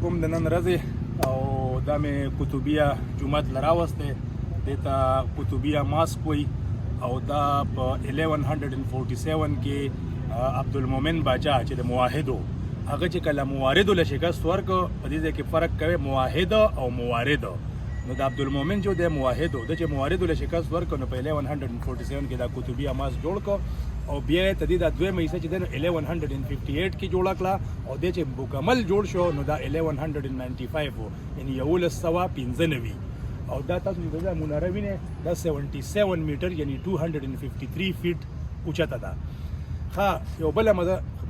علیکم د نن ورځې او دا مې قطبیه جومات لراوسته دته قطبیه ماسک وي او دا په 1147 کې عبدالمؤمن باچا چې د موحدو هغه چې کله مواردو له شکست ورکو په دې کې فرق کوي موحد او موارد نو د عبدالمؤمن جو د موحدو د چې مواردو له شکست ورکو نو په 1147 کې دا قطبیه ماسک جوړ کو او بیا ته د دویمه حصہ چې د 1158 کې جوړ کړه او د چې مکمل جوړ شو نو دا 1195 یعنی 1195 او دا تاسو د مناره وینئ دا 77 میټر یعنی 253 فیټ اوچته ده. ها یو بل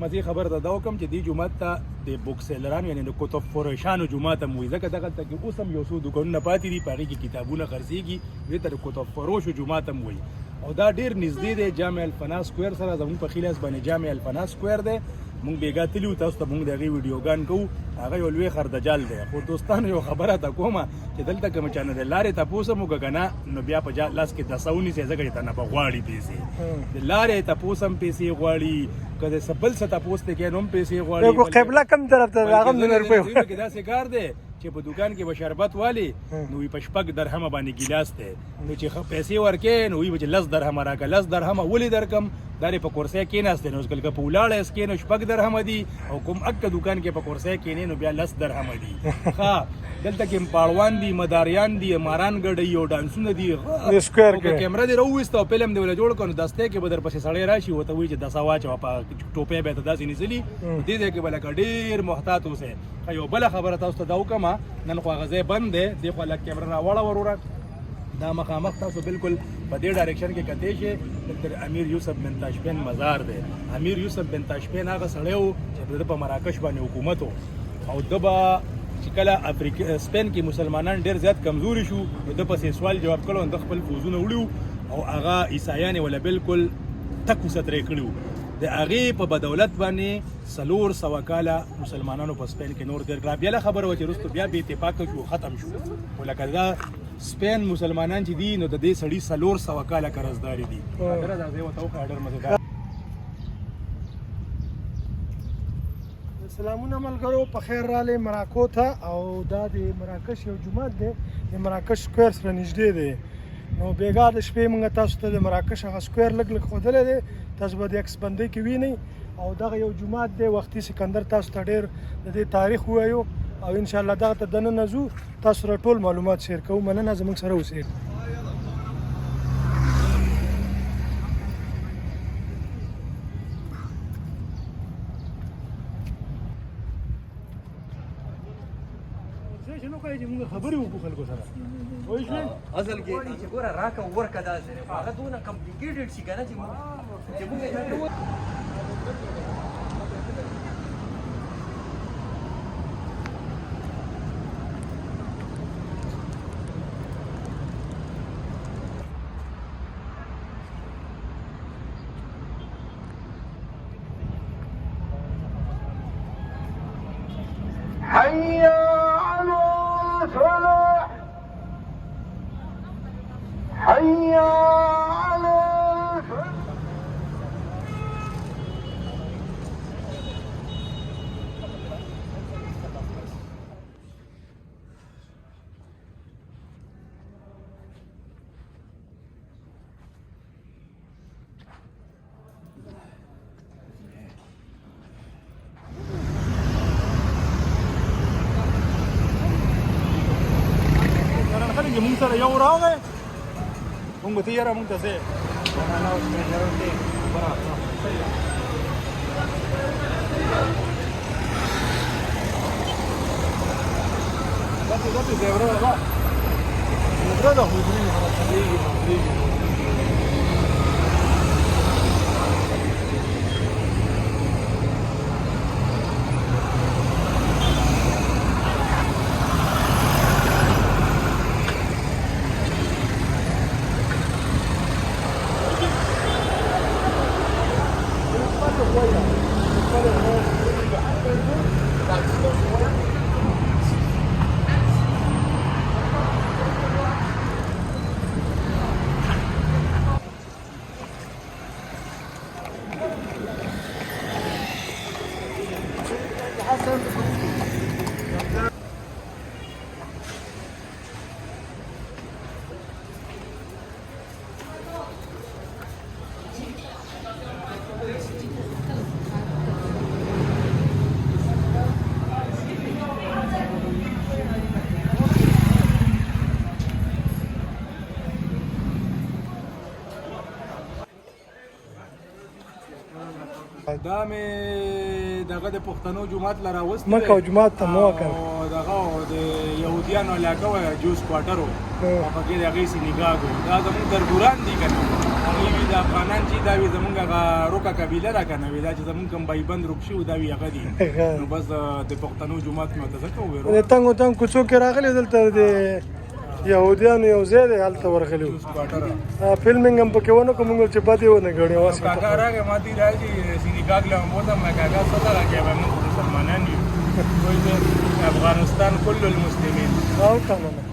مزه خبر ده دا کوم چې دی جمعه ته د بوکسلران یعنی د کتب فروشانو جمعه ته موي ځکه دغه ته کې اوسم یو څو دکانونه پاتې دي پاره کې کتابونه خرڅيږي وی ته کتب فروش جمعه ته موي او دا ډیر نږدې دی جامع الفنا سکوير سره زموږ په خلاص باندې جامع الفنا سکوير دی مونږ بیګا تلیو تاسو ته مونږ دغه ویډیوګان کوو هغه یو لوی خردجال دی خو دوستانو یو خبره تا کومه چې دلته کوم چانل لارې تاسو مو کنه نو بیا په لاس کې دساونی سي ځکه ته نه بغواړي پیسې د لارې تاسو هم پیسې غواړي کله سبل ست تاسو ته کې نوم پیسې غواړي یو قبله کم طرف ته هغه نه روپیو کې دا سګار دی چې په دکان کې به شربت والی نو په شپږ درهم باندې ګلاس ته نو چې پیسې ورکې نو وي چې 10 درهم راکړه 10 درهم ولې درکم داري په کورسې کې نه استنه اوس کله په ولاړ اس کې نو شپږ درهم دي او کوم اک دکان کې په کورسې کې نو بیا 10 درهم دي ها دلته کې پاړوان دي مداریان دي ماران ګړې یو ډانسونه دي سکوير کې کیمرا دی راوست او فلم دی ول جوړ کړو دسته کې بدر پسې سړی راشي وته وی چې 10 واچو په ټوپې به ته داسې نیسلی دې کې بل ډیر محتاط اوسه یو بل خبره تاسو ته دا وکما نن خو غزه بند دی خو لکه کیمرا راوړه وروره دا مخامخ تاسو بالکل په دې ډایرکشن کې کته شي د امیر یوسف بن تاشفین مزار دی امیر یوسف بن تاشفین هغه سړیو چې په مراکش باندې حکومت او دبا چې کله افریقا سپین کې مسلمانان ډیر زیات کمزوري شو نو د پسې سوال جواب کړو د خپل فوزونه وړو او هغه عیسایان ولا بالکل تکو سترې کړو د هغه په بدولت باندې سلور سوکاله مسلمانانو په سپین کې نور تیر کړه بیا خبر و چې رستو بیا به اتفاق شو ختم شو ولکه دا سپین مسلمانان چې دي نو د دې سړي سلور سوکاله قرضداري دي درځه وته اورډر مزه سلامونه ملګرو په خیر رااله مراکو ته او دا د مراکش یو جمعه ده د مراکش سکوير سره نږدې دی نو بیګا د شپې موږ تاسو ته د مراکش هغه سکوير لګ خودلې دی تاسو به د ایکس بندي کې وینئ او دغه یو جمعه دی وختي سکندر تاسو ته ډیر د دې تاریخ وایو او ان شاء الله دغه ته دننه زو تاسو را ټول معلومات شیر کوو مننه زموږ سره اوسئ خبرې وکړو خلکو سره اصل کې چې ګوره راکه ورکه دا هغه دونه کمپلیکیټډ شي کنه چې موږ مونږ سره یو راغی مونږ ته یاره مونږ ته ځې دا مې دغه د پښتنو جومات له راوستې مکه او جومات ته مو وکړ او دغه د یهودیانو علاقه وه جوس کوارټر و او پکې د هغې سینګاګ و دا زمونږ دربوران دي که نه هغوی وي د افغانان چې دا وي زمونږ هغه روکه قبیله را که نه وي دا چې زمونږ کوم بایبند روک شوي دا وي هغه دي نو بس د پښتنو جومات مې ورته ځکه وویل د تنګو تنګ کوڅو کې راغلي دلته د یهودیانو یو ځای دی هلته ورغلي وو جوس کوارټر فلمینګ هم پکې ونه کړو موږ چې بدې ونه ګڼې اوس کاکا راغی ما تی راځي سینګاګ له هم بوتم نه کاکا څه دغه کې به موږ مسلمانان یو وایي د افغانستان کل المسلمین او که نه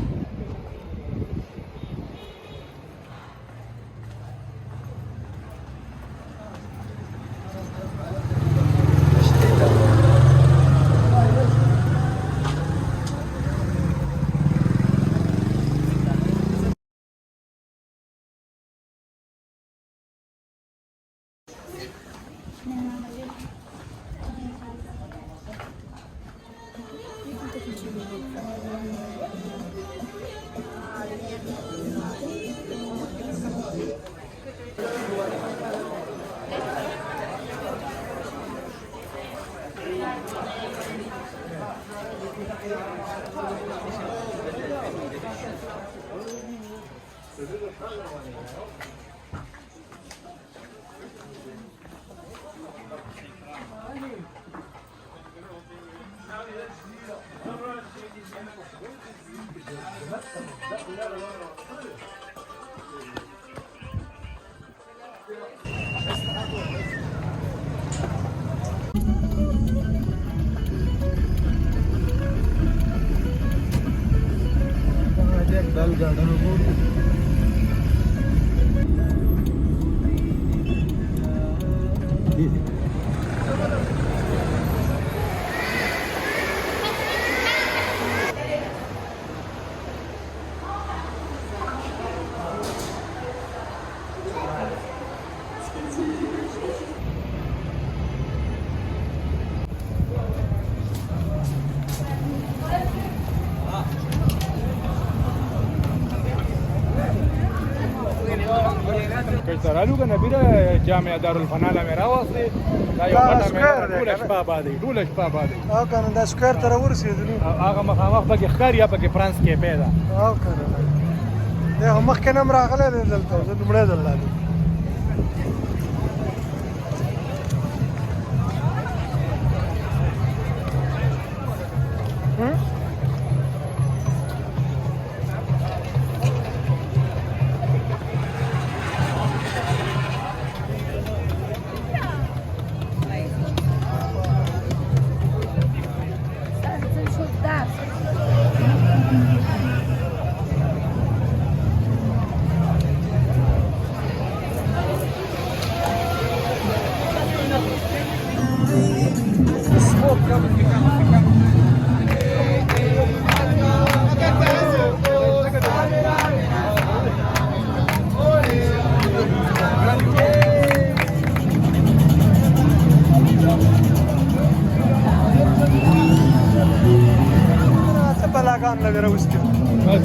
دل ګاډن وګورو سرالو که نبیره جامعه دارالفنا له مې راوستې دا یو غټه مېله ټوله شپه آبادۍ ټوله شپه آبادۍ او که نه دا سکویر ته راورسېدلو هغه مخامخ پکې ښکار یا پکې فرانس کیفې ده او که نه دی خو مخکې نه هم راغلی دی دلته زه لومړی ځل رالم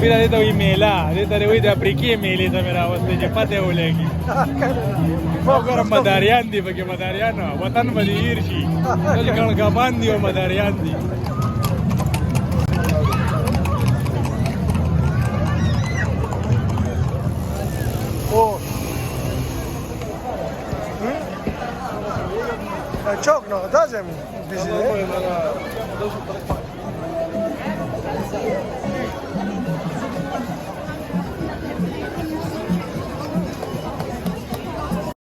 بیا دې ته وایي میله دې ته وایي د افریقې میلې ته مې راوستې چې پته ولګي وګوره مداریان دي پکې مداریان وطن به دې هېر شي دل ګڼګمان دي او مداریان دي چوک نه دا ځای مو بیزي دی